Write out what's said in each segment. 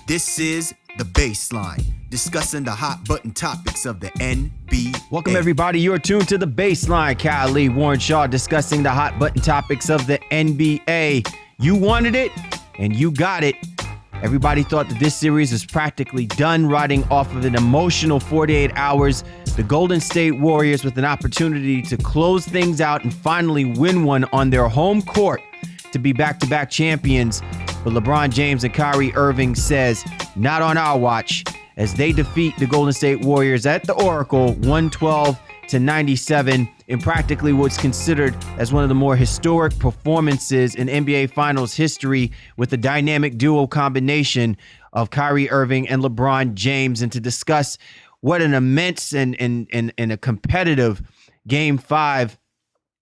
This is The Baseline, discussing the hot button topics of the NBA. Welcome, everybody. You're tuned to The Baseline. Kyrie, Warren Shaw discussing the hot button topics of the NBA. You wanted it, and you got it. Everybody thought that this series is practically done, riding off of an emotional 48 hours. The Golden State Warriors with an opportunity to close things out and finally win one on their home court to be back-to-back champions. But LeBron James and Kyrie Irving says, not on our watch, as they defeat the Golden State Warriors at the Oracle 112-97 in practically what's considered as one of the more historic performances in NBA Finals history, with the dynamic duo combination of Kyrie Irving and LeBron James. And to discuss what an immense and a competitive Game 5,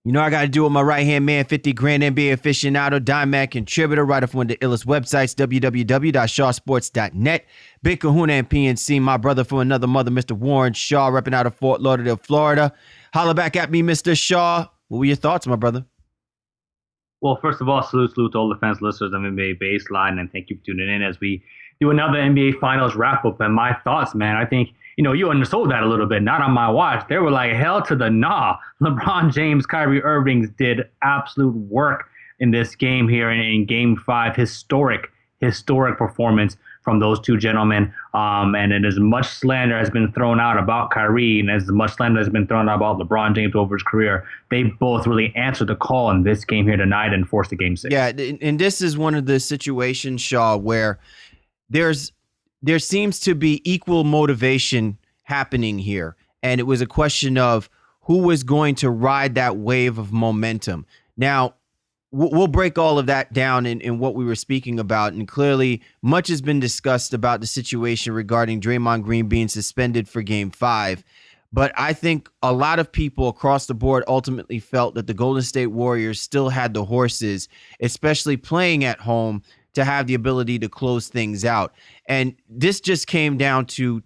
you know, I got to do it with my right-hand man, 50 grand NBA aficionado, Dime contributor, writer for one of the illest websites, www.shawsports.net. Big Kahuna and PNC, my brother from another mother, Mr. Warren Shaw, repping out of Fort Lauderdale, Florida. Holla back at me, Mr. Shaw. What were your thoughts, my brother? Well, first of all, salute to all the fans, listeners of NBA Baseline, and thank you for tuning in as we do another NBA Finals wrap-up. And my thoughts, man, I think, you know, you undersold that a little bit. Not on my watch. They were like, hell to the nah. LeBron James, Kyrie Irving did absolute work in this game here in Game 5. Historic performance from those two gentlemen. And as much slander has been thrown out about Kyrie and as much slander has been thrown out about LeBron James over his career, they both really answered the call in this game here tonight and forced the Game 6. Yeah, and this is one of the situations, Shaw, where there seems to be equal motivation happening here. And it was a question of who was going to ride that wave of momentum. Now, we'll break all of that down in what we were speaking about. And clearly, much has been discussed about the situation regarding Draymond Green being suspended for Game 5. But I think a lot of people across the board ultimately felt that the Golden State Warriors still had the horses, especially playing at home, to have the ability to close things out. And this just came down to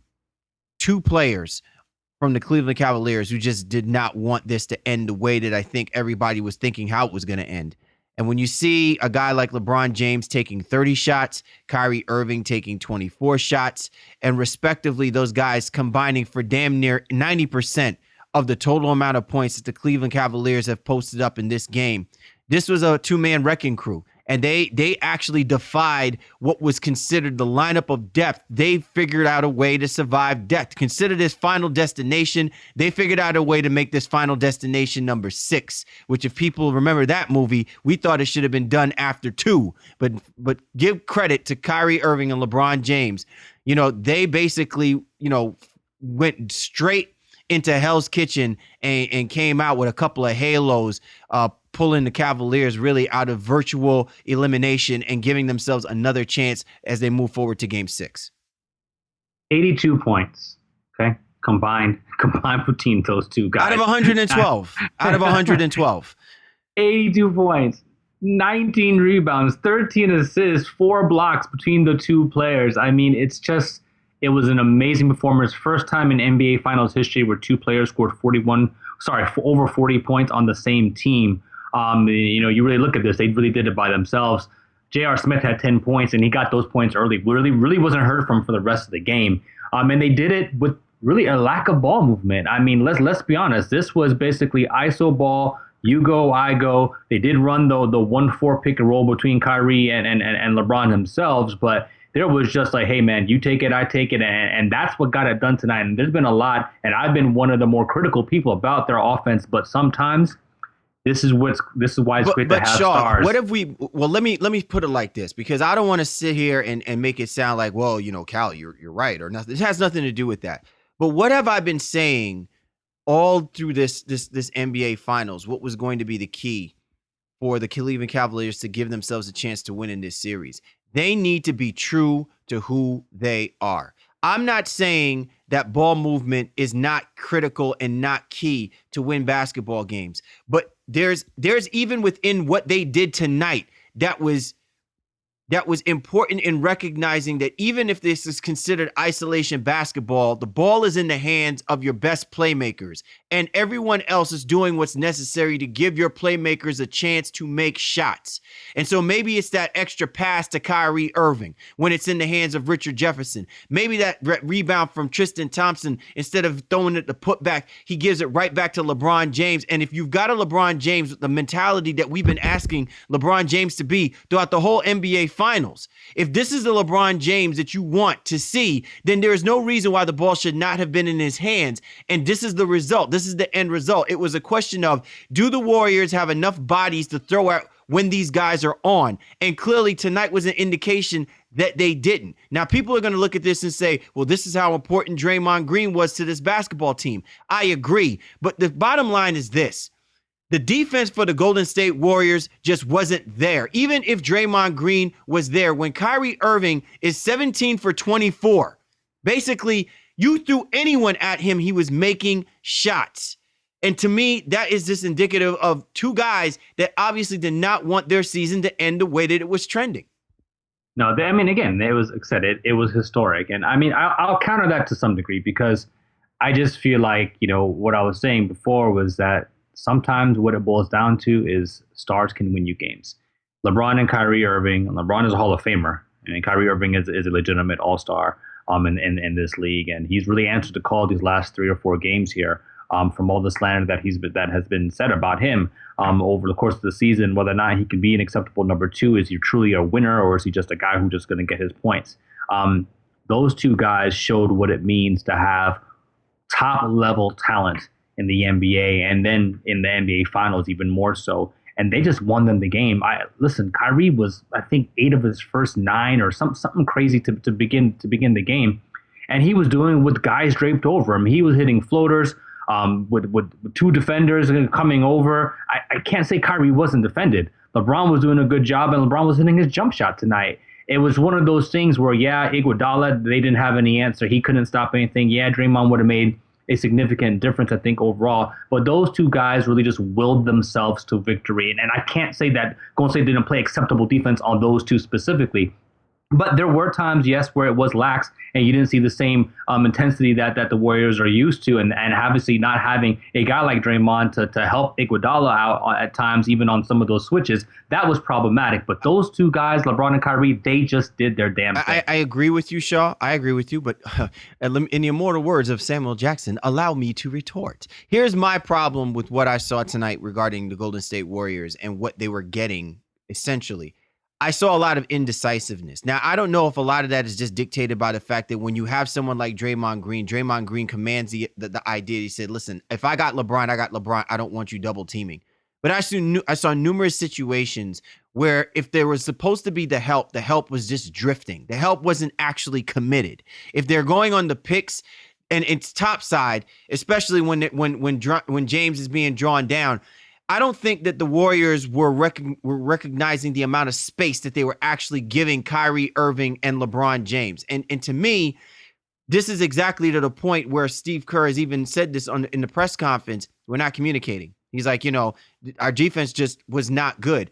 two players from the Cleveland Cavaliers who just did not want this to end the way that I think everybody was thinking how it was going to end. And when you see a guy like LeBron James taking 30 shots, Kyrie Irving taking 24 shots, and respectively those guys combining for damn near 90% of the total amount of points that the Cleveland Cavaliers have posted up in this game, this was a two-man wrecking crew. And they actually defied what was considered the lineup of depth. They figured out a way to survive death. Consider this final destination. They figured out a way to make this final destination number 6, which, if people remember that movie, we thought it should have been done after 2. But give credit to Kyrie Irving and LeBron James. You know, they basically, you know, went straight into Hell's Kitchen and came out with a couple of halos, pulling the Cavaliers really out of virtual elimination and giving themselves another chance as they move forward to Game 6. 82 points, okay, combined between those two guys. Out of 112. Out of 112. 82 points, 19 rebounds, 13 assists, 4 blocks between the two players. I mean, it was an amazing performance. First time in NBA Finals history where two players scored over 40 points on the same team. You know, you really look at this, they really did it by themselves. J.R. Smith had 10 points, and he got those points early. Really wasn't heard from for the rest of the game. And they did it with really a lack of ball movement. I mean, let's be honest. This was basically ISO ball. You go, I go. They did run the 1-4 pick and roll between Kyrie and LeBron themselves, but there was just like, hey, man, you take it, I take it, and that's what got it done tonight. And there's been a lot, and I've been one of the more critical people about their offense, but sometimes this is why it's great to have Shaw, stars. What if we? Well, let me put it like this, because I don't want to sit here and make it sound like, well, you know, Cal, you're right or nothing. It has nothing to do with that. But what have I been saying all through this NBA Finals? What was going to be the key for the Cleveland Cavaliers to give themselves a chance to win in this series? They need to be true to who they are. I'm not saying that ball movement is not critical and not key to win basketball games, but there's even within what they did tonight that was that was important in recognizing that even if this is considered isolation basketball, the ball is in the hands of your best playmakers, and everyone else is doing what's necessary to give your playmakers a chance to make shots. And so maybe it's that extra pass to Kyrie Irving when it's in the hands of Richard Jefferson. Maybe that rebound from Tristan Thompson, instead of throwing it the putback, he gives it right back to LeBron James. And if you've got a LeBron James with the mentality that we've been asking LeBron James to be throughout the whole NBA Finals, if this is the LeBron James that you want to see, then there is no reason why the ball should not have been in his hands. And this is the result. This is the end result. It was a question of, do the Warriors have enough bodies to throw out when these guys are on? And clearly tonight was an indication that they didn't. Now, people are going to look at this and say, well, this is how important Draymond Green was to this basketball team. I agree. But the bottom line is this. The defense for the Golden State Warriors just wasn't there. Even if Draymond Green was there, when Kyrie Irving is 17 for 24, basically you threw anyone at him, he was making shots. And to me, that is just indicative of two guys that obviously did not want their season to end the way that it was trending. No, I mean, again, it was, like I said, it was historic. And I mean, I'll counter that to some degree, because I just feel like, what I was saying before was that sometimes what it boils down to is stars can win you games. LeBron and Kyrie Irving. LeBron is a Hall of Famer, and Kyrie Irving is a legitimate all-star in this league, and he's really answered the call these last 3 or 4 games here from all the slander that has been said about him over the course of the season. Whether or not he can be an acceptable number 2, is he truly a winner, or is he just a guy who's just going to get his points? Those two guys showed what it means to have top-level talent in the NBA, and then in the NBA Finals even more so. And they just won them the game. Listen, Kyrie was, I think, 8 of his first 9 or something crazy to begin the game, and he was doing with guys draped over him. He was hitting floaters with 2 defenders coming over. I can't say Kyrie wasn't defended. LeBron was doing a good job, and LeBron was hitting his jump shot tonight. It was one of those things where, Iguodala, they didn't have any answer. He couldn't stop anything. Draymond would have made a significant difference, I think, overall. But those two guys really just willed themselves to victory. And I can't say that Golden State didn't play acceptable defense on those two specifically. But there were times, yes, where it was lax, and you didn't see the same intensity that the Warriors are used to. And obviously not having a guy like Draymond to help Iguodala out at times, even on some of those switches, that was problematic. But those two guys, LeBron and Kyrie, they just did their damn thing. I agree with you, Shaw. I agree with you. But in the immortal words of Samuel Jackson, allow me to retort. Here's my problem with what I saw tonight regarding the Golden State Warriors and what they were getting, essentially. I saw a lot of indecisiveness. Now, I don't know if a lot of that is just dictated by the fact that when you have someone like Draymond Green commands the idea. He said, listen, if I got LeBron, I got LeBron. I don't want you double teaming. But I saw numerous situations where if there was supposed to be the help was just drifting. The help wasn't actually committed. If they're going on the picks and it's topside, especially when James is being drawn down, I don't think that the Warriors were recognizing the amount of space that they were actually giving Kyrie Irving and LeBron James. And to me, this is exactly to the point where Steve Kerr has even said this in the press conference. We're not communicating. He's like, our defense just was not good.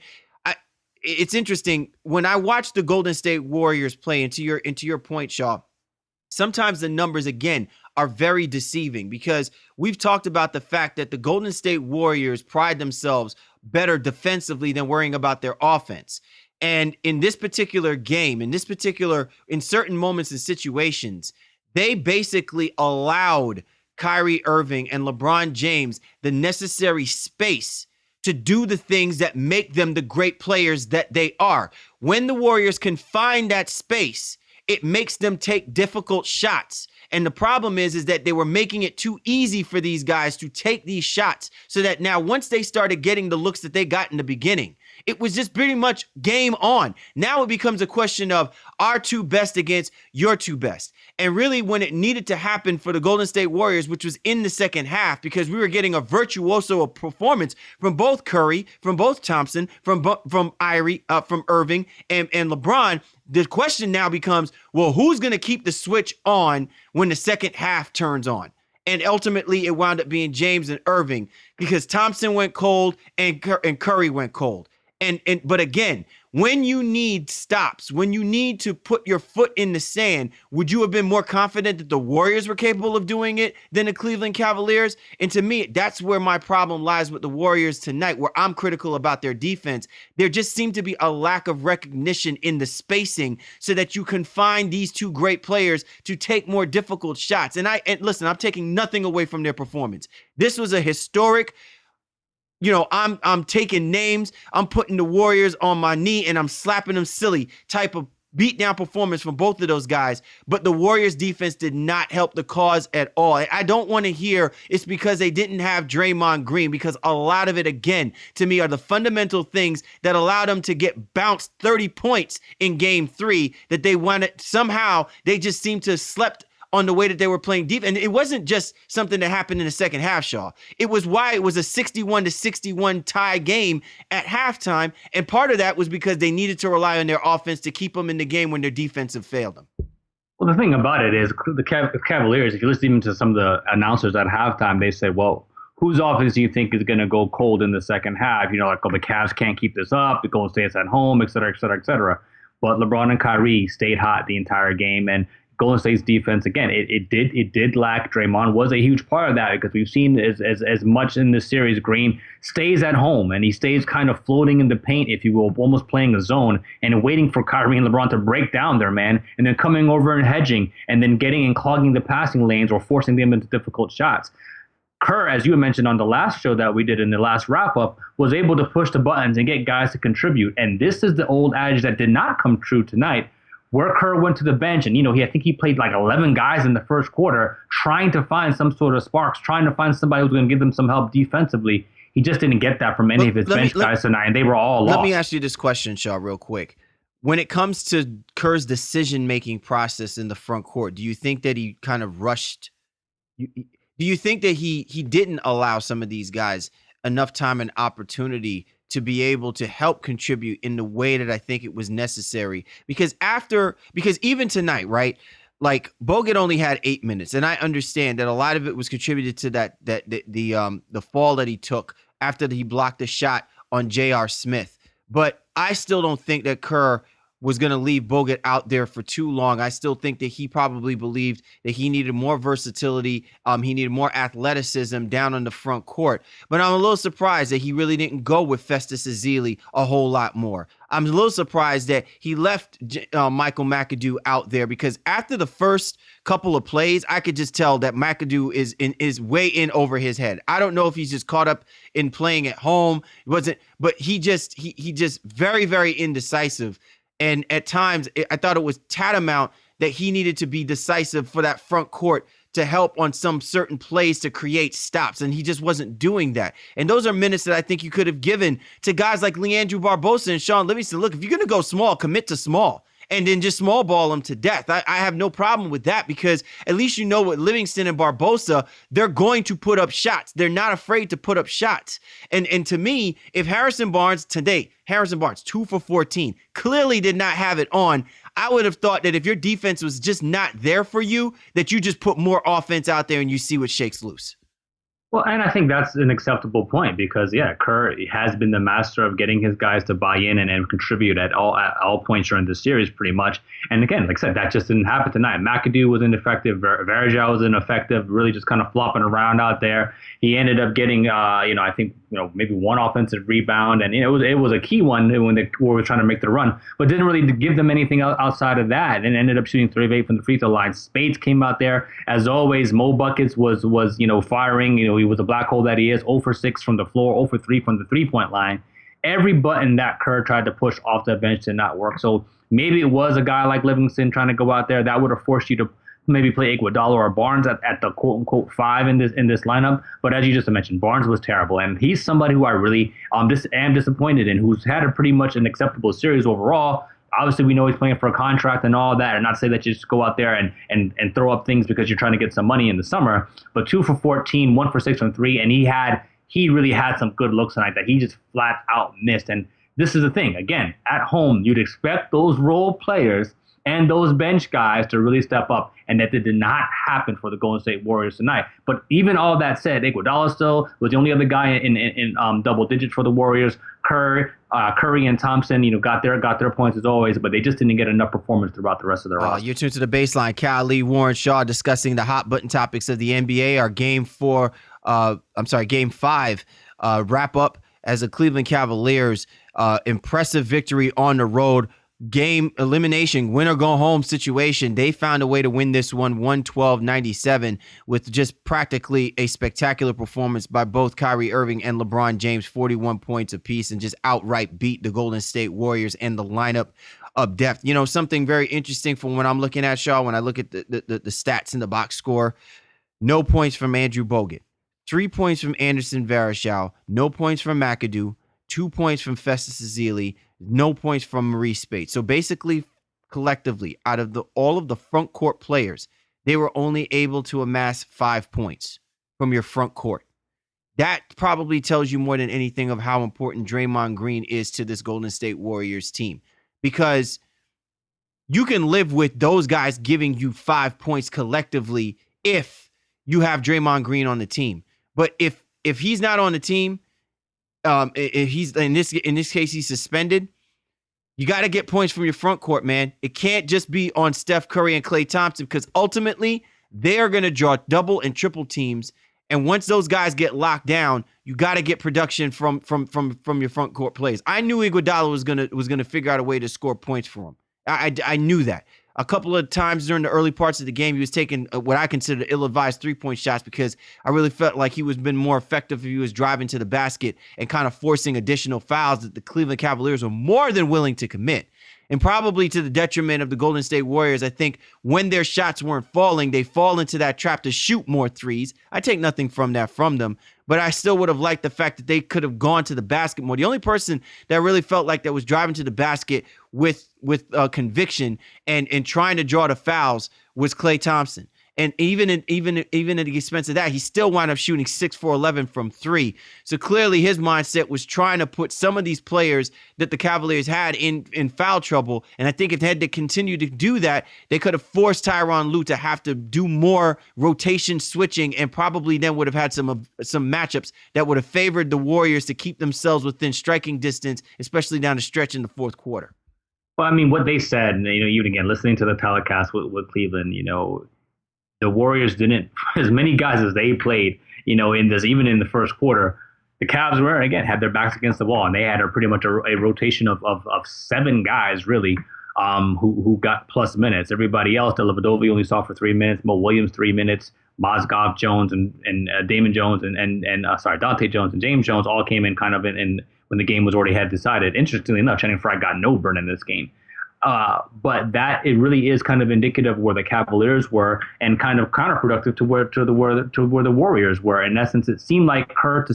It's interesting. When I watch the Golden State Warriors play, into your point, Shaw, sometimes the numbers, again, are very deceiving, because we've talked about the fact that the Golden State Warriors pride themselves better defensively than worrying about their offense. And in this particular game, in certain moments and situations, they basically allowed Kyrie Irving and LeBron James the necessary space to do the things that make them the great players that they are. When the Warriors can find that space, it makes them take difficult shots. And the problem is that they were making it too easy for these guys to take these shots, so that now once they started getting the looks that they got in the beginning, it was just pretty much game on. Now it becomes a question of our two best against your two best. And really, when it needed to happen for the Golden State Warriors, which was in the second half, because we were getting a virtuoso performance from both Curry, from both Thompson, from Irving and LeBron, the question now becomes, well, who's going to keep the switch on when the second half turns on? And ultimately, it wound up being James and Irving, because Thompson went cold and Curry went cold. But again, when you need stops, when you need to put your foot in the sand, would you have been more confident that the Warriors were capable of doing it than the Cleveland Cavaliers? And to me, that's where my problem lies with the Warriors tonight, where I'm critical about their defense. There just seemed to be a lack of recognition in the spacing so that you can find these two great players to take more difficult shots. And listen, I'm taking nothing away from their performance. This was a historic, I'm taking names, I'm putting the Warriors on my knee and I'm slapping them silly type of beatdown performance from both of those guys. But the Warriors defense did not help the cause at all. I don't want to hear it's because they didn't have Draymond Green, because a lot of it, again, to me, are the fundamental things that allowed them to get bounced 30 points in game 3 that they wanted. Somehow they just seemed to have slept on the way that they were playing deep. And it wasn't just something that happened in the second half, Shaw. It was why it was a 61-61 tie game at halftime. And part of that was because they needed to rely on their offense to keep them in the game when their defensive failed them. Well, the thing about it is the Cavaliers, if you listen even to some of the announcers at halftime, they say, well, whose offense do you think is going to go cold in the second half? The Cavs can't keep this up. The Golden State's at home, et cetera, et cetera, et cetera. But LeBron and Kyrie stayed hot the entire game. And Golden State's defense, again, it did lack. Draymond was a huge part of that, because we've seen as much in this series, Green stays at home and he stays kind of floating in the paint, if you will, almost playing a zone and waiting for Kyrie and LeBron to break down their man, and then coming over and hedging and then getting and clogging the passing lanes or forcing them into difficult shots. Kerr, as you mentioned on the last show that we did in the last wrap-up, was able to push the buttons and get guys to contribute. And this is the old adage that did not come true tonight, where Kerr went to the bench and, I think he played like 11 guys in the first quarter trying to find some sort of sparks, trying to find somebody who's going to give them some help defensively. He just didn't get that from any of his bench guys tonight, and they were all lost. Let me ask you this question, Shaw, real quick. When it comes to Kerr's decision-making process in the front court, do you think that he kind of rushed? Do you think that he didn't allow some of these guys enough time and opportunity to be able to help contribute in the way that I think it was necessary? Because even tonight, right? Like, Bogut only had 8 minutes, and I understand that a lot of it was contributed to the fall that he took after he blocked the shot on J.R. Smith. But I still don't think that Kerr was going to leave Bogut out there for too long. I still think that he probably believed that he needed more versatility. He needed more athleticism down on the front court. But I'm a little surprised that he really didn't go with Festus Ezeli a whole lot more. I'm a little surprised that he left Michael McAdoo out there, because after the first couple of plays, I could just tell that McAdoo is way in over his head. I don't know if he's just caught up in playing at home. But he just very, very indecisive. And at times, I thought it was tantamount that he needed to be decisive for that front court to help on some certain plays to create stops, and he just wasn't doing that. And those are minutes that I think you could have given to guys like Leandro Barbosa and Sean Livingston. Look, if you're going to go small, commit to small, and then just small ball them to death. I have no problem with that, because at least you know what Livingston and Barbosa, they're going to put up shots. They're not afraid to put up shots. And to me, if Harrison Barnes, 2 for 14, clearly did not have it on, I would have thought that if your defense was just not there for you, that you just put more offense out there and you see what shakes loose. Well, and I think that's an acceptable point, because, Kerr has been the master of getting his guys to buy in and contribute at all points during the series, pretty much. And again, like I said, that just didn't happen tonight. McAdoo was ineffective. Varejao was ineffective, really just kind of flopping around out there. He ended up getting, I think, maybe one offensive rebound, and it was a key one when they were trying to make the run, but didn't really give them anything outside of that, and ended up shooting 3 of 8 from the free throw line. Spades came out there as always. Mo Buckets was firing. He was a black hole that he is. 0 for 6 from the floor, 0 for 3 from the 3-point line. Every button that Kerr tried to push off the bench did not work. So maybe it was a guy like Livingston trying to go out there that would have forced you to maybe play Iguodala or Barnes at the quote-unquote 5 in this lineup. But as you just mentioned, Barnes was terrible, and he's somebody who I really am disappointed in, who's had a pretty much an acceptable series overall. Obviously, we know he's playing for a contract and all that, and not say that you just go out there and throw up things because you're trying to get some money in the summer. But 2 for 14, 1 for 6 from 3, and he really had some good looks tonight that he just flat out missed. And this is the thing. Again, at home, you'd expect those role players and those bench guys to really step up, and that did not happen for the Golden State Warriors tonight. But even all that said, Iguodala still was the only other guy in double digits for the Warriors. Kerr Curry and Thompson, got their points as always, but they just didn't get enough performance throughout the rest of their roster. You're tuned to the Baseline. Kyrie, Warren Shaw discussing the hot button topics of the NBA. Our game 5 wrap up as the Cleveland Cavaliers impressive victory on the road. Game elimination, win or go home situation. They found a way to win this one 112-97 with just practically a spectacular performance by both Kyrie Irving and LeBron James, 41 points apiece, and just outright beat the Golden State Warriors and the lineup of depth. Something very interesting from when I'm looking at Shaw, when I look at the stats in the box score, no points from Andrew Bogut, 3 points from Anderson Varejao, no points from McAdoo, 2 points from Festus Ezeli, no points from Maurice Speight. So basically, collectively, out of all of the front court players, they were only able to amass 5 points from your front court. That probably tells you more than anything of how important Draymond Green is to this Golden State Warriors team. Because you can live with those guys giving you 5 points collectively if you have Draymond Green on the team. But if he's not on the team, if he's in this case he's suspended, you got to get points from your front court, man. It can't just be on Steph Curry and Klay Thompson, because ultimately they are going to draw double and triple teams, and once those guys get locked down, you got to get production from your front court plays. I knew Iguodala was gonna figure out a way to score points for him. I knew that. A couple of times during the early parts of the game, he was taking what I consider ill-advised three-point shots, because I really felt like he was been more effective if he was driving to the basket and kind of forcing additional fouls that the Cleveland Cavaliers were more than willing to commit. And probably to the detriment of the Golden State Warriors, I think when their shots weren't falling, they fall into that trap to shoot more threes. I take nothing from that from them, but I still would have liked the fact that they could have gone to the basket more. The only person that really felt like that was driving to the basket with conviction and trying to draw the fouls was Klay Thompson. And even at the expense of that, he still wound up shooting 6 for 11 from 3. So clearly his mindset was trying to put some of these players that the Cavaliers had in foul trouble. And I think if they had to continue to do that, they could have forced Tyronn Lue to have to do more rotation switching, and probably then would have had some matchups that would have favored the Warriors to keep themselves within striking distance, especially down the stretch in the fourth quarter. Well, I mean, what they said, even again, listening to the telecast with Cleveland, the Warriors didn't, as many guys as they played, even in the first quarter, the Cavs had their backs against the wall, and they had pretty much a rotation of 7 guys, really, who got plus minutes. Everybody else, Dellavedova only saw for 3 minutes, Mo Williams 3 minutes, Mozgov, Jones, and Damon Jones, and Dante Jones and James Jones all came in kind of in when the game was already had decided. Interestingly enough, Channing Frye got no burn in this game. But that it really is kind of indicative of where the Cavaliers were, and kind of counterproductive to where the Warriors were. In essence, it seemed like Kerr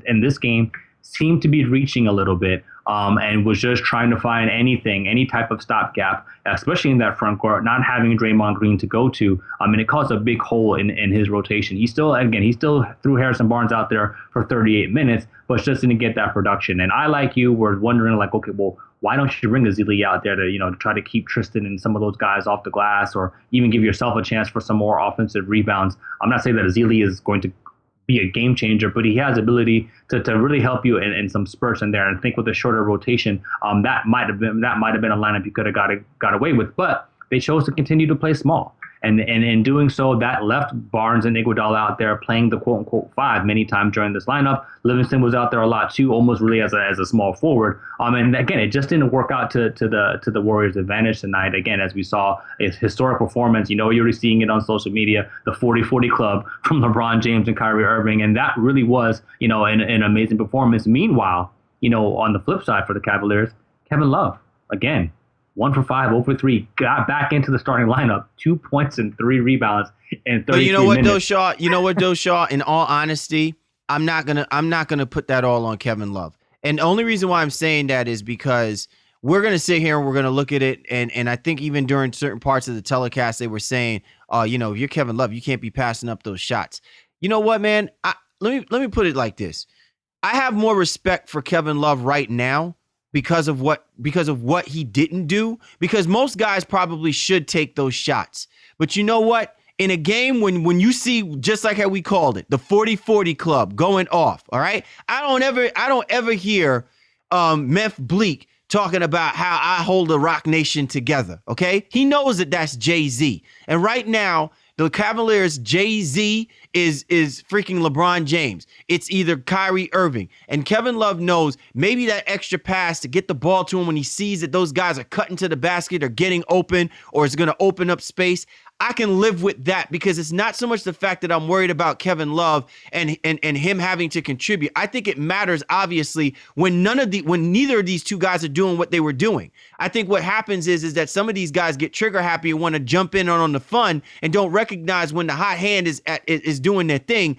in this game seemed to be reaching a little bit, and was just trying to find any type of stopgap, especially in that front court, not having Draymond Green to go to. And it caused a big hole in his rotation. He still threw Harrison Barnes out there for 38 minutes, but just didn't get that production. And I, like you, were wondering, like, okay, well, why don't you bring Ezeli out there to try to keep Tristan and some of those guys off the glass, or even give yourself a chance for some more offensive rebounds? I'm not saying that Ezeli is going to be a game changer, but he has ability to really help you in some spurts in there. And I think with a shorter rotation, that might have been a lineup you could have got away with. But they chose to continue to play small. And in doing so, that left Barnes and Iguodala out there playing the quote-unquote 5 many times during this lineup. Livingston was out there a lot too, almost really as a small forward. And again, it just didn't work out to the Warriors' advantage tonight. Again, as we saw, a historic performance. You're already seeing it on social media, the 40-40 club from LeBron James and Kyrie Irving. And that really was, an amazing performance. Meanwhile, on the flip side for the Cavaliers, Kevin Love, again, 1 for 5, 0 for 3, got back into the starting lineup, 2 points and 3 rebounds in 33 minutes. But you know what, though, Shaw? In all honesty, I'm not gonna put that all on Kevin Love. And the only reason why I'm saying that is because we're gonna sit here and we're gonna look at it, and I think even during certain parts of the telecast, they were saying, if you're Kevin Love, you can't be passing up those shots. You know what, man? Let me put it like this. I have more respect for Kevin Love right now because of what he didn't do, because most guys probably should take those shots. But you know what? In a game when you see, just like how we called it, the 40-40 club going off, all right? I don't ever hear Memph Bleak talking about how I hold the Rock Nation together. Okay, he knows that that's Jay-Z, and right now the Cavaliers, Jay-Z is freaking LeBron James. It's either Kyrie Irving. And Kevin Love knows maybe that extra pass to get the ball to him when he sees that those guys are cutting to the basket or getting open or it's going to open up space. I can live with that because it's not so much the fact that I'm worried about Kevin Love and him having to contribute. I think it matters, obviously, when neither of these two guys are doing what they were doing. I think what happens is that some of these guys get trigger happy and want to jump in on the fun and don't recognize when the hot hand is doing their thing.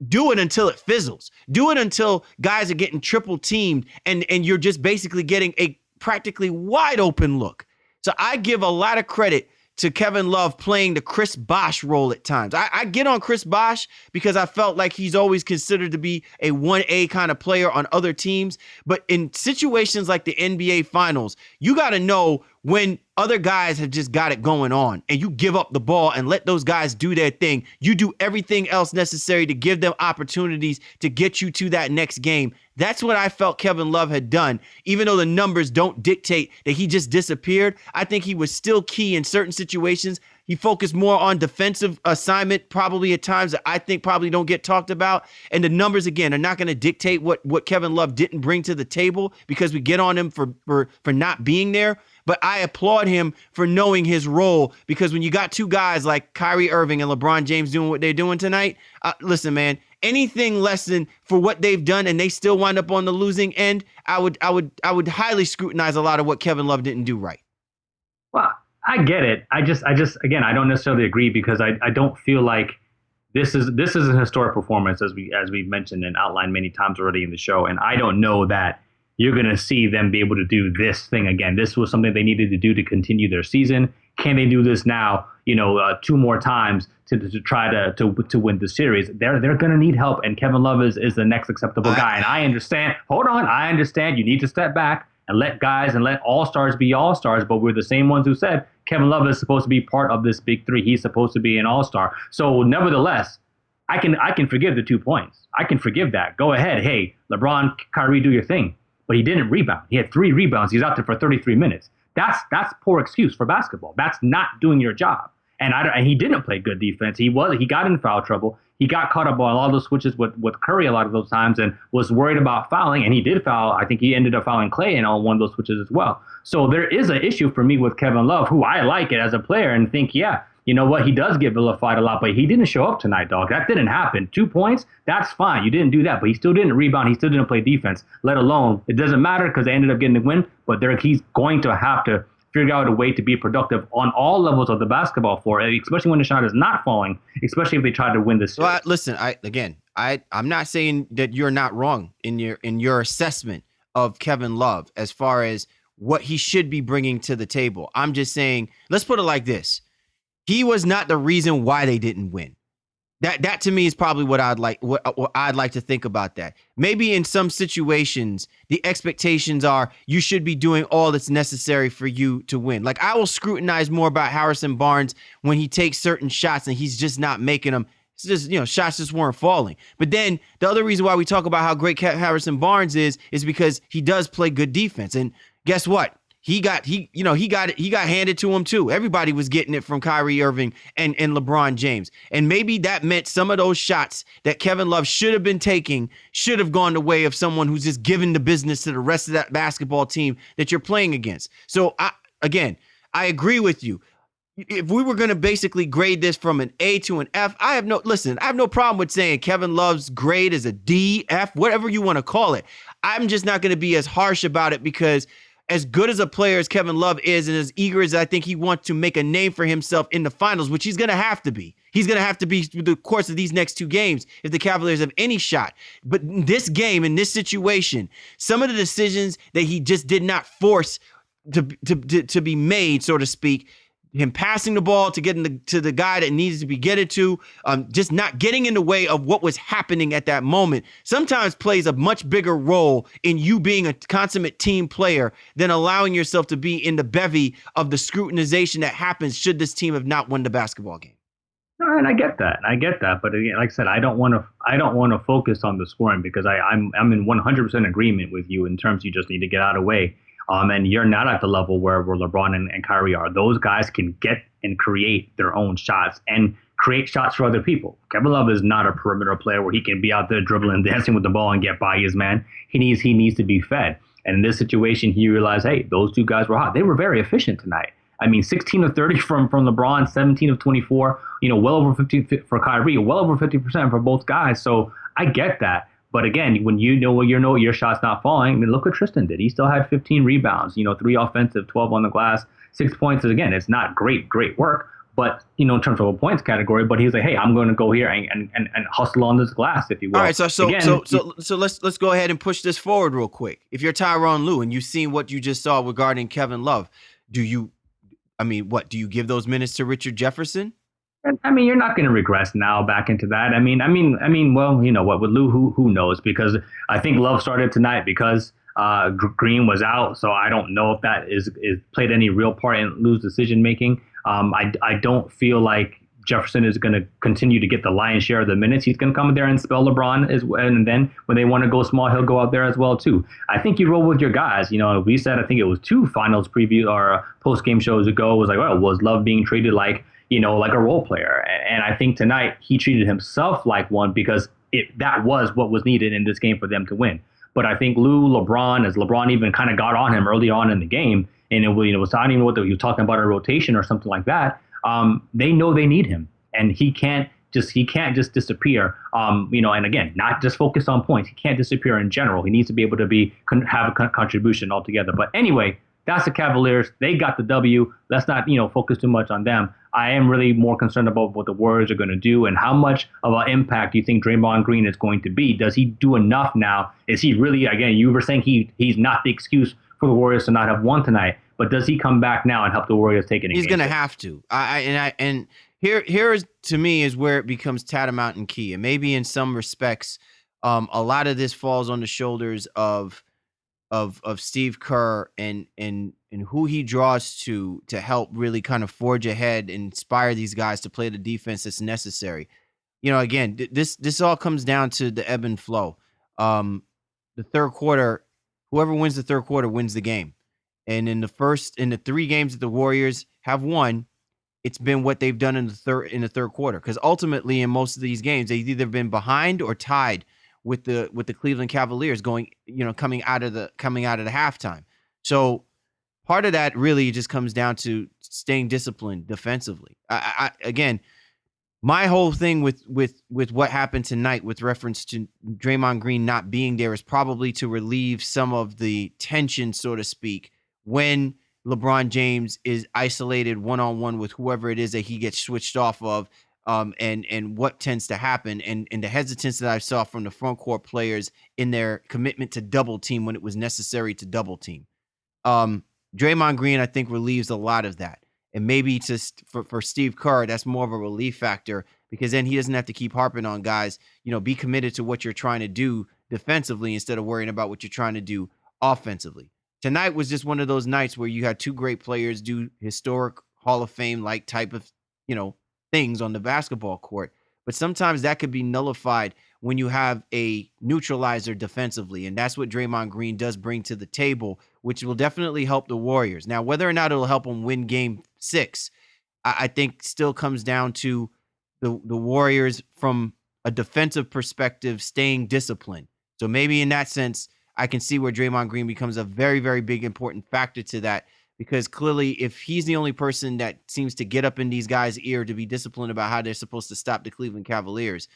Do it until it fizzles. Do it until guys are getting triple teamed and you're just basically getting a practically wide open look. So I give a lot of credit to Kevin Love playing the Chris Bosh role at times. I get on Chris Bosh because I felt like he's always considered to be a 1A kind of player on other teams. But in situations like the NBA Finals, you got to know when other guys have just got it going on and you give up the ball and let those guys do their thing. You do everything else necessary to give them opportunities to get you to that next game. That's what I felt Kevin Love had done. Even though the numbers don't dictate that he just disappeared, I think he was still key in certain situations. He focused more on defensive assignment, probably at times that I think probably don't get talked about. And the numbers, again, are not going to dictate what Kevin Love didn't bring to the table because we get on him for not being there. But I applaud him for knowing his role because when you got two guys like Kyrie Irving and LeBron James doing what they're doing tonight, listen, man, anything less than for what they've done and they still wind up on the losing end, I would highly scrutinize a lot of what Kevin Love didn't do right. Well, I get it. I just again, I don't necessarily agree because I don't feel like this is a historic performance as we've mentioned and outlined many times already in the show, and I don't know that you're going to see them be able to do this thing again. This was something they needed to do to continue their season. Can they do this now, two more times to try to win the series? They're going to need help, and Kevin Love is the next acceptable guy. And I understand, I understand you need to step back and let all-stars be all-stars, but we're the same ones who said Kevin Love is supposed to be part of this big three. He's supposed to be an all-star. So nevertheless, I can forgive the 2 points. I can forgive that. Go ahead. Hey, LeBron, Kyrie, do your thing. But he didn't rebound. He had 3 rebounds. He's out there for 33 minutes. That's poor excuse for basketball. That's not doing your job. And he didn't play good defense. He got in foul trouble. He got caught up on all those switches with Curry a lot of those times and was worried about fouling. And he did foul. I think he ended up fouling Clay in on one of those switches as well. So there is an issue for me with Kevin Love, who I like it as a player and think, yeah, you know what? He does get vilified a lot, but he didn't show up tonight, dog. That didn't happen. 2 points, that's fine. You didn't do that, but he still didn't rebound. He still didn't play defense, let alone, it doesn't matter because they ended up getting the win, but he's going to have to figure out a way to be productive on all levels of the basketball floor, especially when the shot is not falling, especially if they try to win this series. Well, listen, I'm not saying that you're not wrong in your assessment of Kevin Love as far as what he should be bringing to the table. I'm just saying, let's put it like this. He was not the reason why they didn't win. That to me is probably what I'd like to think about that. Maybe in some situations, the expectations are you should be doing all that's necessary for you to win. Like I will scrutinize more about Harrison Barnes when he takes certain shots and he's just not making them. It's just, shots just weren't falling. But then the other reason why we talk about how great Harrison Barnes is because he does play good defense. And guess what? He got handed to him too. Everybody was getting it from Kyrie Irving and LeBron James. And maybe that meant some of those shots that Kevin Love should have been taking should have gone the way of someone who's just giving the business to the rest of that basketball team that you're playing against. So I agree with you. If we were going to basically grade this from an A to an F, I have no problem with saying Kevin Love's grade is a D, F, whatever you want to call it. I'm just not going to be as harsh about it because as good as a player as Kevin Love is and as eager as I think he wants to make a name for himself in the finals, which he's going to have to be. He's going to have to be through the course of these next 2 games if the Cavaliers have any shot. But in this game, in this situation, some of the decisions that he just did not force to be made, so to speak, him passing the ball to get to the guy that needs to be getting to, just not getting in the way of what was happening at that moment, sometimes plays a much bigger role in you being a consummate team player than allowing yourself to be in the bevy of the scrutinization that happens should this team have not won the basketball game. No, and I get that. But again, like I said, I don't want to focus on the scoring because I'm in 100% agreement with you in terms you just need to get out of the way. And you're not at the level where LeBron and Kyrie are. Those guys can get and create their own shots and create shots for other people. Kevin Love is not a perimeter player where he can be out there dribbling, dancing with the ball and get by his man. He needs to be fed. And in this situation, he realized, hey, those two guys were hot. They were very efficient tonight. I mean, 16 of 30 from LeBron, 17 of 24, well over 50 for Kyrie, well over 50% for both guys. So I get that. But again, when you know your shot's not falling, I mean, look what Tristan did. He still had 15 rebounds, 3 offensive, 12 on the glass, 6 points. Again, it's not great work, but, in terms of a points category, but he's like, hey, I'm going to go here and hustle on this glass, if you will. All right, so let's go ahead and push this forward real quick. If you're Tyronn Lue and you've seen what you just saw regarding Kevin Love, do you give those minutes to Richard Jefferson? I mean, you're not going to regress now back into that. I mean, well, you know what, with Lou, who knows? Because I think Love started tonight because Green was out, so I don't know if that is played any real part in Lou's decision making. I don't feel like Jefferson is going to continue to get the lion's share of the minutes. He's going to come in there and spell LeBron, and then when they want to go small, he'll go out there as well too. I think you roll with your guys. We said, I think it was 2 finals preview or post game shows ago. It was like, well, was Love being treated like a role player? And I think tonight he treated himself like one because that was what was needed in this game for them to win. But I think LeBron, as LeBron even kind of got on him early on in the game, and it was, I don't even know what he was talking about, a rotation or something like that. They know they need him, and he can't just disappear. And again, not just focus on points. He can't disappear in general. He needs to be able to have a contribution altogether. But anyway, that's the Cavaliers. They got the W. Let's not focus too much on them. I am really more concerned about what the Warriors are going to do and how much of an impact do you think Draymond Green is going to be. Does he do enough now? Is he really, again, you were saying he's not the excuse for the Warriors to not have won tonight, but does he come back now and help the Warriors take it? He's going to have to. And here is, to me, is where it becomes tantamount and key. And maybe in some respects, a lot of this falls on the shoulders of Steve Kerr and who he draws to help really kind of forge ahead and inspire these guys to play the defense that's necessary. Again, this all comes down to the ebb and flow. The third quarter, whoever wins the third quarter wins the game. And in the 3 games that the Warriors have won, it's been what they've done in the third quarter. Because ultimately, in most of these games, they've either been behind or tied with the Cleveland Cavaliers coming out of the halftime. So part of that really just comes down to staying disciplined defensively. Again, my whole thing with what happened tonight with reference to Draymond Green not being there is probably to relieve some of the tension, so to speak, when LeBron James is isolated one-on-one with whoever it is that he gets switched off of. And what tends to happen and the hesitance that I saw from the front court players in their commitment to double team when it was necessary to double team. Draymond Green, I think, relieves a lot of that. And maybe for Steve Kerr, that's more of a relief factor because then he doesn't have to keep harping on guys, be committed to what you're trying to do defensively instead of worrying about what you're trying to do offensively. Tonight was just one of those nights where you had 2 great players do historic Hall of Fame-like type of, things on the basketball court. But sometimes that could be nullified when you have a neutralizer defensively. And that's what Draymond Green does bring to the table, which will definitely help the Warriors. Now, whether or not it'll help them win game 6, I think still comes down to the Warriors from a defensive perspective staying disciplined. So maybe in that sense, I can see where Draymond Green becomes a very, very big important factor to that. Because clearly, if he's the only person that seems to get up in these guys' ear to be disciplined about how they're supposed to stop the Cleveland Cavaliers,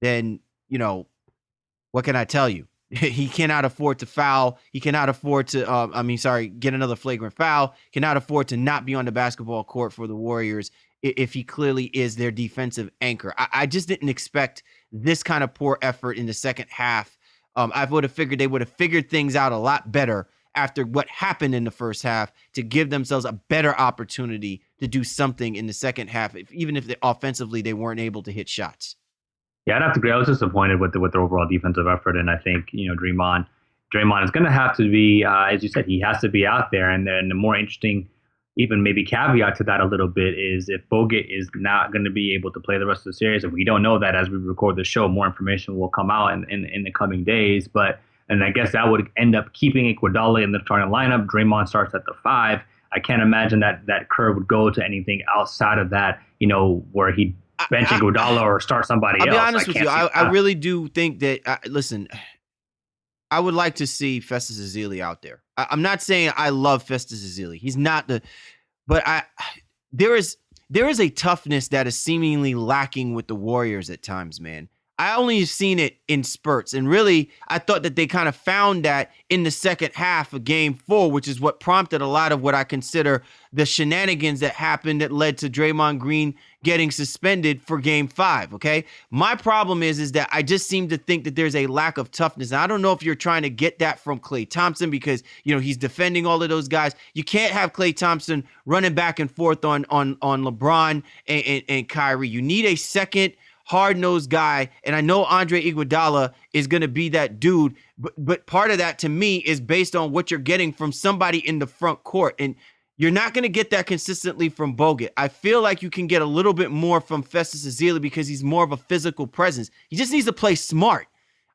then, what can I tell you? He cannot afford to foul. He cannot afford to, get another flagrant foul. Cannot afford to not be on the basketball court for the Warriors if he clearly is their defensive anchor. I just didn't expect this kind of poor effort in the second half. I would have figured they would have figured things out a lot better after what happened in the first half to give themselves a better opportunity to do something in the second half, even if offensively they weren't able to hit shots. Yeah, I'd have to agree. I was disappointed with the overall defensive effort, and I think Draymond is going to have to be, as you said, he has to be out there. And then the more interesting even maybe caveat to that a little bit is if Bogut is not going to be able to play the rest of the series, and we don't know that as we record the show, more information will come out in the coming days. But and I guess that would end up keeping Iguodala in the starting lineup. Draymond starts at the 5. I can't imagine that curve would go to anything outside of that, where he bench Iguodala or start somebody else. I'll be honest with you. I really do think that, listen, I would like to see Festus Ezeli out there. I'm not saying I love Festus Ezeli. He's not but there is a toughness that is seemingly lacking with the Warriors at times, man. I only have seen it in spurts. And really, I thought that they kind of found that in the second half of game 4, which is what prompted a lot of what I consider the shenanigans that happened that led to Draymond Green getting suspended for game 5, okay? My problem is that I just seem to think that there's a lack of toughness. And I don't know if you're trying to get that from Klay Thompson because, he's defending all of those guys. You can't have Klay Thompson running back and forth on LeBron and Kyrie. You need a second hard-nosed guy, and I know Andre Iguodala is going to be that dude, but part of that to me is based on what you're getting from somebody in the front court, and you're not going to get that consistently from Bogut. I feel like you can get a little bit more from Festus Ezeli because he's more of a physical presence. He just needs to play smart.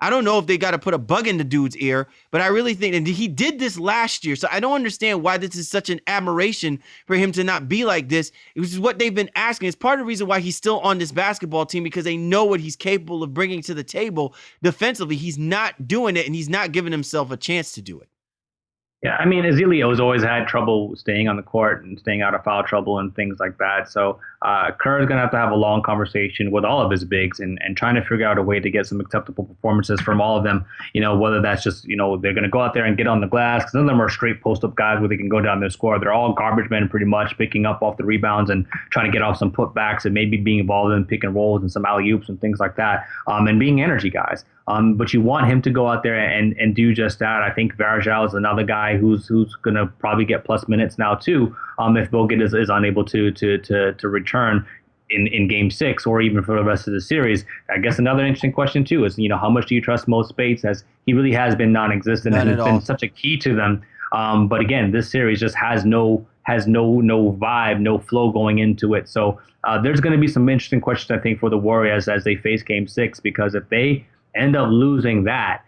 I don't know if they got to put a bug in the dude's ear, but I really think, and he did this last year, so I don't understand why this is such an admiration for him to not be like this. It was what they've been asking. It's part of the reason why he's still on this basketball team because they know what he's capable of bringing to the table defensively. He's not doing it, and he's not giving himself a chance to do it. Yeah, I mean, Ezeli has always had trouble staying on the court and staying out of foul trouble and things like that. So Kerr is going to have a long conversation with all of his bigs and trying to figure out a way to get some acceptable performances from all of them, whether that's just, they're going to go out there and get on the glass because none of them are straight post-up guys where they can go down their score. They're all garbage men pretty much, picking up off the rebounds and trying to get off some putbacks and maybe being involved in pick and rolls and some alley-oops and things like that, and being energy guys. But you want him to go out there and do just that. I think Varejao is another guy who's going to probably get plus minutes now too. If Bogut is unable to return in Game 6 or even for the rest of the series. I guess another interesting question too is how much do you trust Mo Spates, as he really has been non-existent and has been such a key to them. But again, this series just has no vibe, no flow going into it. So there's going to be some interesting questions I think for the Warriors as they face Game 6, because if they end up losing that,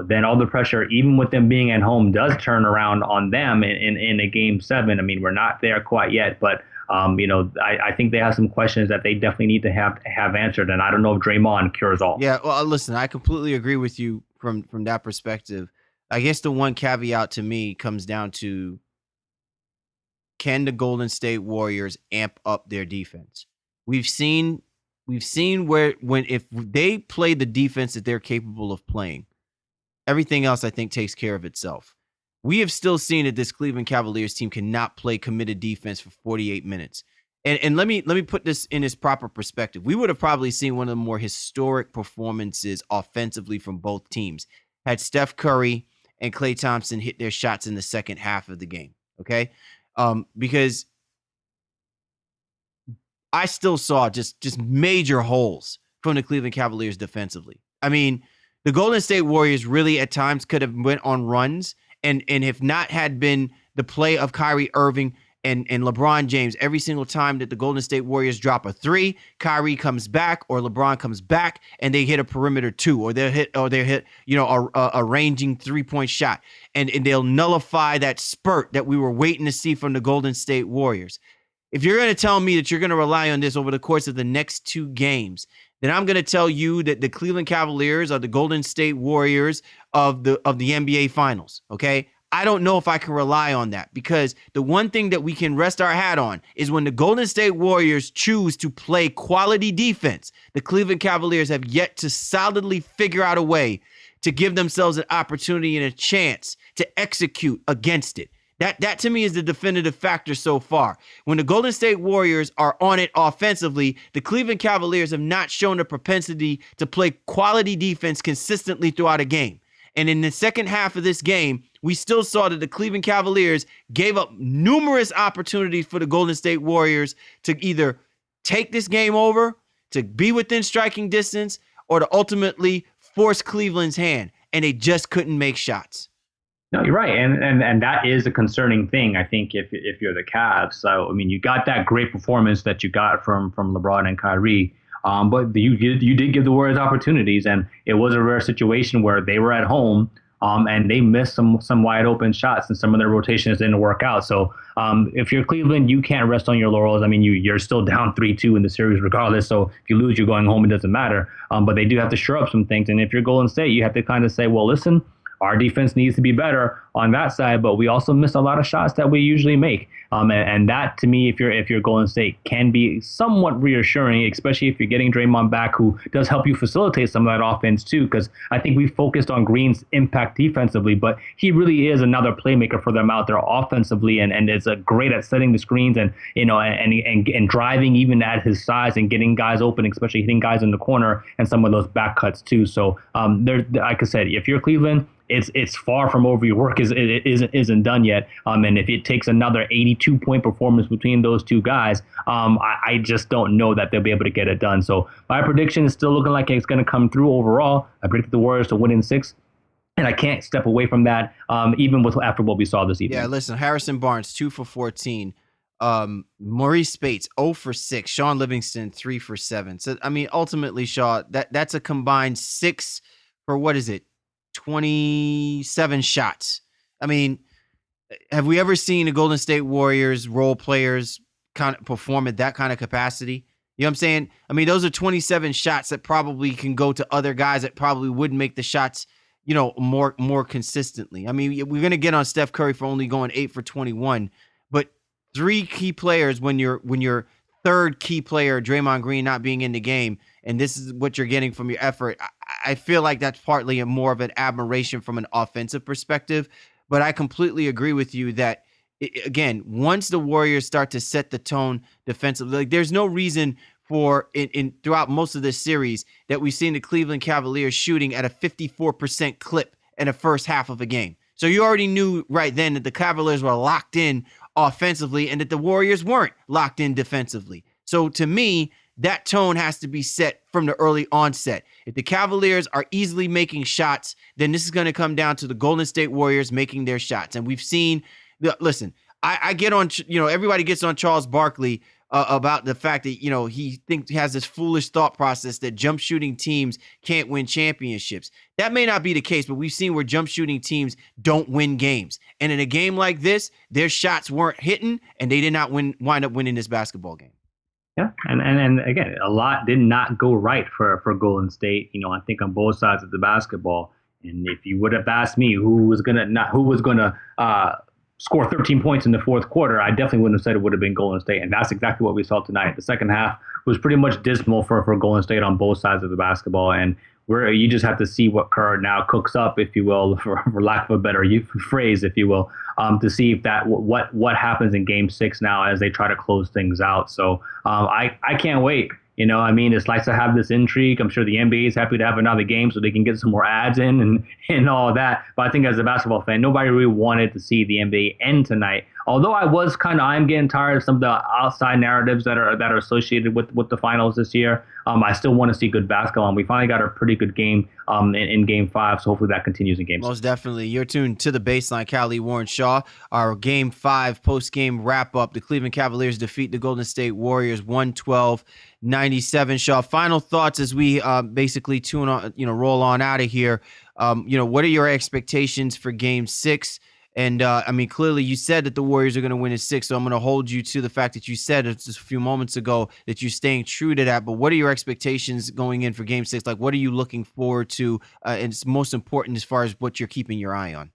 then all the pressure, even with them being at home, does turn around on them in a Game 7. I mean, we're not there quite yet, but I think they have some questions that they definitely need to have answered, and I don't know if Draymond cures all. Yeah, well, listen, I completely agree with you from that perspective. I guess the one caveat to me comes down to, can the Golden State Warriors amp up their defense? We've seen if they play the defense that they're capable of playing, everything else I think takes care of itself. We have still seen that this Cleveland Cavaliers team cannot play committed defense for 48 minutes. And let me put this in its proper perspective. We would have probably seen one of the more historic performances offensively from both teams had Steph Curry and Klay Thompson hit their shots in the second half of the game. Okay, because I still saw just major holes from the Cleveland Cavaliers defensively. I mean, the Golden State Warriors really at times could have went on runs, and if not had been the play of Kyrie Irving and LeBron James, every single time that the Golden State Warriors drop a 3, Kyrie comes back or LeBron comes back and they hit a perimeter 2, or they'll hit a ranging 3-point shot, and they'll nullify that spurt that we were waiting to see from the Golden State Warriors. If you're going to tell me that you're going to rely on this over the course of the next 2 games, then I'm going to tell you that the Cleveland Cavaliers are the Golden State Warriors of the NBA Finals, okay? I don't know if I can rely on that, because the one thing that we can rest our hat on is when the Golden State Warriors choose to play quality defense, the Cleveland Cavaliers have yet to solidly figure out a way to give themselves an opportunity and a chance to execute against it. That to me is the definitive factor so far. When the Golden State Warriors are on it offensively, the Cleveland Cavaliers have not shown a propensity to play quality defense consistently throughout a game. And in the second half of this game, we still saw that the Cleveland Cavaliers gave up numerous opportunities for the Golden State Warriors to either take this game over, to be within striking distance, or to ultimately force Cleveland's hand. And they just couldn't make shots. No, you're right, and that is a concerning thing. I think if you're the Cavs, so I mean, you got that great performance that you got from LeBron and Kyrie, but you did give the Warriors opportunities, and it was a rare situation where they were at home, and they missed some wide open shots, and some of their rotations didn't work out. So, if you're Cleveland, you can't rest on your laurels. I mean, you're still down 3-2 in the series regardless. So if you lose, you're going home. It doesn't matter. But they do have to shore up some things, and if you're Golden State, you have to kind of say, well, listen, our defense needs to be better on that side, but we also miss a lot of shots that we usually make. And that, to me, if you're Golden State, can be somewhat reassuring, especially if you're getting Draymond back, who does help you facilitate some of that offense too. Because I think we focused on Green's impact defensively, but he really is another playmaker for them out there offensively, and is great at setting the screens and and driving even at his size and getting guys open, especially hitting guys in the corner and some of those back cuts too. So there, like I said, if you're Cleveland, it's far from over. Your work isn't done yet. And if it takes another 82-point performance between those two guys, I just don't know that they'll be able to get it done. So my prediction is still looking like it's going to come through overall. I predicted the Warriors to win in 6. And I can't step away from that, even after what we saw this evening. Yeah, listen, Harrison Barnes, 2 for 14. Maurice Spates, 0 for 6. Sean Livingston, 3 for 7. So, I mean, ultimately, Shaw, that's a combined 6 for, what is it, 27 shots. I mean, have we ever seen the Golden State Warriors role players kind of perform at that kind of capacity? You know what I'm saying? I mean, those are 27 shots that probably can go to other guys that probably wouldn't make the shots, more consistently. I mean, we're going to get on Steph Curry for only going 8 for 21, but 3 key players when your third key player, Draymond Green, not being in the game, and this is what you're getting from your effort. I feel like that's partly more of an admiration from an offensive perspective, but I completely agree with you that, again, once the Warriors start to set the tone defensively, like there's no reason for in throughout most of this series that we've seen the Cleveland Cavaliers shooting at a 54% clip in the first half of a game. So you already knew right then that the Cavaliers were locked in offensively and that the Warriors weren't locked in defensively. So to me, that tone has to be set from the early onset. If the Cavaliers are easily making shots, then this is going to come down to the Golden State Warriors making their shots. And we've seen, listen, I get on, everybody gets on Charles Barkley about the fact that, he has this foolish thought process that jump shooting teams can't win championships. That may not be the case, but we've seen where jump shooting teams don't win games. And in a game like this, their shots weren't hitting and they did not wind up winning this basketball game. Yeah, and again, a lot did not go right for Golden State. I think on both sides of the basketball. And if you would have asked me who was gonna score 13 points in the fourth quarter, I definitely wouldn't have said it would have been Golden State. And that's exactly what we saw tonight. The second half was pretty much dismal for Golden State on both sides of the basketball. And you just have to see what Kerr now cooks up, if you will, for lack of a better phrase, if you will, to see if what happens in Game 6 now as they try to close things out. So I can't wait. It's nice to have this intrigue. I'm sure the NBA is happy to have another game so they can get some more ads in and all of that. But I think as a basketball fan, nobody really wanted to see the NBA end tonight. Although I'm getting tired of some of the outside narratives that are associated with the finals this year. I still want to see good basketball, and we finally got a pretty good game in Game 5. So hopefully that continues in Game 6. Most definitely. You're tuned to the Baseline. Callie Warren Shaw. Our Game 5 post-game wrap-up. The Cleveland Cavaliers defeat the Golden State Warriors 112-97. Shaw, final thoughts as we basically roll on out of here. What are your expectations for Game 6? And, clearly you said that the Warriors are going to win in 6, so I'm going to hold you to the fact that you said just a few moments ago that you're staying true to that. But what are your expectations going in for Game 6? Like, what are you looking forward to? And it's most important as far as what you're keeping your eye on.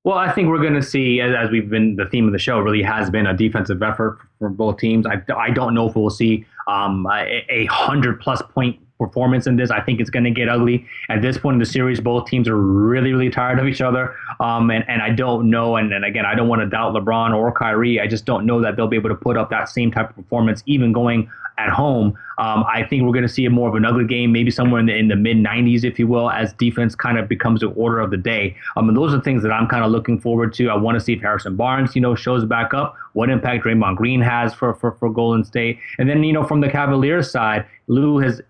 Well, I think we're going to see, as we've been, the theme of the show really has been a defensive effort from both teams. I don't know if we'll see a 100-plus point performance in this. I think it's going to get ugly. At this point in the series, both teams are really, really tired of each other. And I don't know. And again, I don't want to doubt LeBron or Kyrie. I just don't know that they'll be able to put up that same type of performance, even going at home. I think we're going to see more of an ugly game, maybe somewhere in the mid 90s, if you will, as defense kind of becomes the order of the day. And those are things that I'm kind of looking forward to. I want to see if Harrison Barnes, shows back up, what impact Draymond Green has for Golden State. And then, from the Cavaliers side,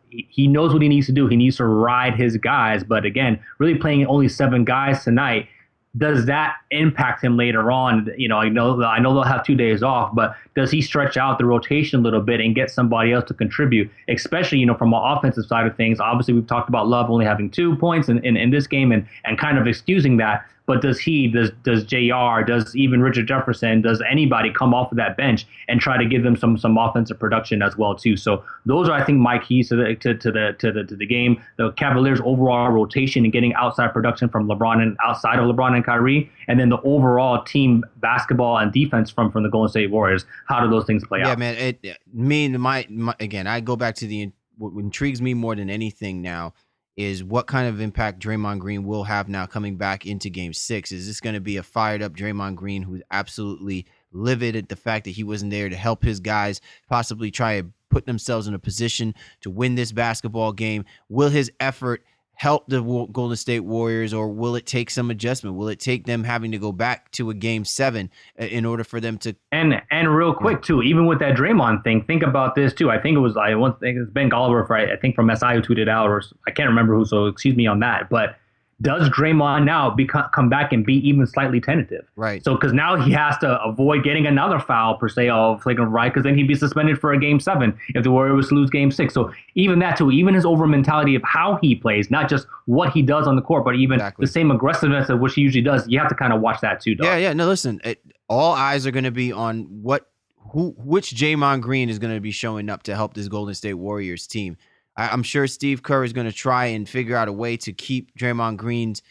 he knows what he needs to do. He needs to ride his guys. But again, really playing only 7 guys tonight, does that impact him later on? I know they'll have 2 days off, but does he stretch out the rotation a little bit and get somebody else to contribute, especially, from an offensive side of things? Obviously, we've talked about Love only having 2 points in this game and kind of excusing that. But does JR, does even Richard Jefferson, does anybody come off of that bench and try to give them some offensive production as well too? So those are, I think, my keys to the game. The Cavaliers' overall rotation and getting outside production from LeBron and outside of LeBron and Kyrie, and then the overall team basketball and defense from the Golden State Warriors. How do those things play out? Yeah, man. Again, I go back to what intrigues me more than anything now is what kind of impact Draymond Green will have now coming back into Game 6. Is this going to be a fired up Draymond Green who's absolutely livid at the fact that he wasn't there to help his guys possibly try to put themselves in a position to win this basketball game? Will his effort help the Golden State Warriors, or will it take some adjustment? Will it take them having to go back to a Game 7 in order for them to? And real quick too, even with that Draymond thing, think about this too. I think it was Ben Golliver, from SI who tweeted out, or I can't remember who. So excuse me on that, but. Does Draymond now come back and be even slightly tentative? Right. So because now he has to avoid getting another foul per se of flagrant right, because then he'd be suspended for a Game 7 if the Warriors lose Game 6. So even that too, even his over mentality of how he plays, not just what he does on the court, but even the same aggressiveness of which he usually does. You have to kind of watch that too, dog. Yeah. No, listen. All eyes are going to be on which Draymond Green is going to be showing up to help this Golden State Warriors team. I'm sure Steve Kerr is going to try and figure out a way to keep Draymond Green's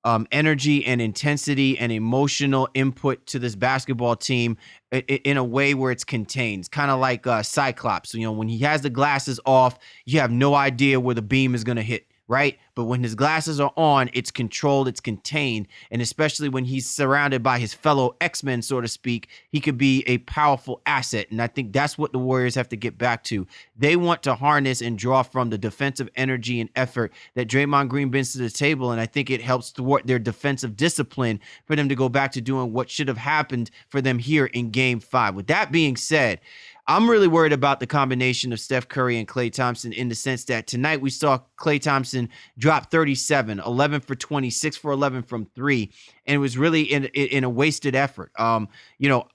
energy and intensity and emotional input to this basketball team in a way where it's contained, kind of like Cyclops. When he has the glasses off, you have no idea where the beam is going to hit, right? But when his glasses are on, it's controlled, it's contained. And especially when he's surrounded by his fellow X-Men, so to speak, he could be a powerful asset. And I think that's what the Warriors have to get back to. They want to harness and draw from the defensive energy and effort that Draymond Green brings to the table. And I think it helps thwart their defensive discipline for them to go back to doing what should have happened for them here in Game 5. With that being said, I'm really worried about the combination of Steph Curry and Klay Thompson in the sense that tonight we saw Klay Thompson drop 37, 11 for 20, 6 for 11 from 3, and it was really in a wasted effort.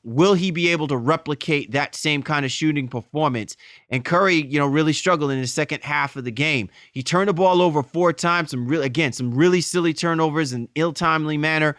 Will he be able to replicate that same kind of shooting performance? And Curry, really struggled in the second half of the game. He turned the ball over 4 times, some really silly turnovers in ill-timely manner.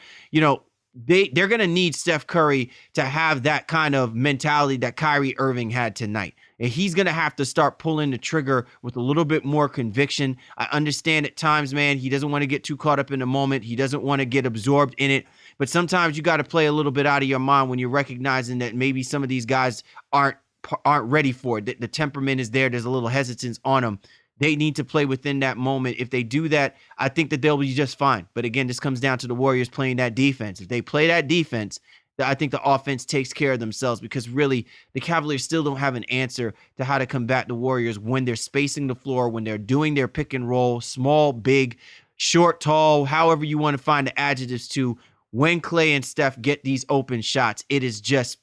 They're going to need Steph Curry to have that kind of mentality that Kyrie Irving had tonight. And he's going to have to start pulling the trigger with a little bit more conviction. I understand at times, man, he doesn't want to get too caught up in the moment. He doesn't want to get absorbed in it. But sometimes you got to play a little bit out of your mind when you're recognizing that maybe some of these guys aren't ready for it. The temperament is there. There's a little hesitance on them. They need to play within that moment. If they do that, I think that they'll be just fine. But again, this comes down to the Warriors playing that defense. If they play that defense, I think the offense takes care of themselves, because really the Cavaliers still don't have an answer to how to combat the Warriors when they're spacing the floor, when they're doing their pick and roll, small, big, short, tall, however you want to find the adjectives to. When Klay and Steph get these open shots, it is just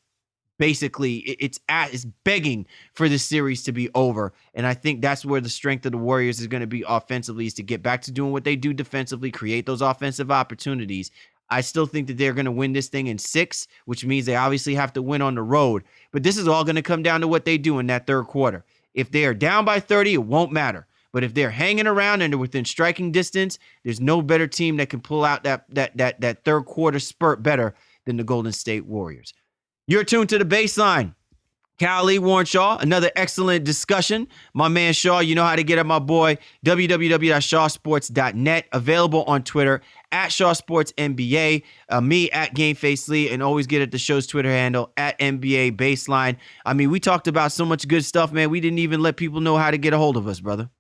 basically it's begging for this series to be over. And I think that's where the strength of the Warriors is going to be offensively, is to get back to doing what they do defensively, create those offensive opportunities. I still think that they're going to win this thing in 6, which means they obviously have to win on the road. But this is all going to come down to what they do in that third quarter. If they are down by 30, it won't matter. But if they're hanging around and they're within striking distance, there's no better team that can pull out that third quarter spurt better than the Golden State Warriors. You're tuned to The Baseline. Kyrie, Warren Shaw, another excellent discussion. My man Shaw, you know how to get at my boy, www.shawsports.net. Available on Twitter, at ShawSportsNBA. Me, at GameFaceLee, and always get at the show's Twitter handle, at NBA Baseline. I mean, we talked about so much good stuff, man. We didn't even let people know how to get a hold of us, brother.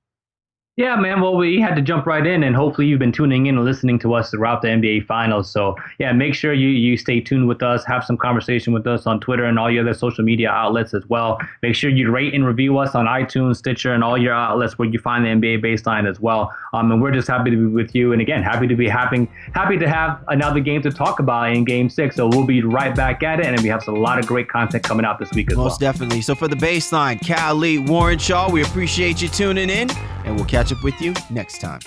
Yeah, man. Well, we had to jump right in, and hopefully you've been tuning in and listening to us throughout the NBA Finals. So, yeah, make sure you stay tuned with us, have some conversation with us on Twitter and all your other social media outlets as well. Make sure you rate and review us on iTunes, Stitcher, and all your outlets where you find the NBA Baseline as well. And we're just happy to be with you. And again, happy to have another game to talk about in Game 6. So we'll be right back at it, and we have a lot of great content coming out this week as well. Most definitely. So for The Baseline, Kyrie, Warren Shaw, we appreciate you tuning in, and we'll catch up with you next time.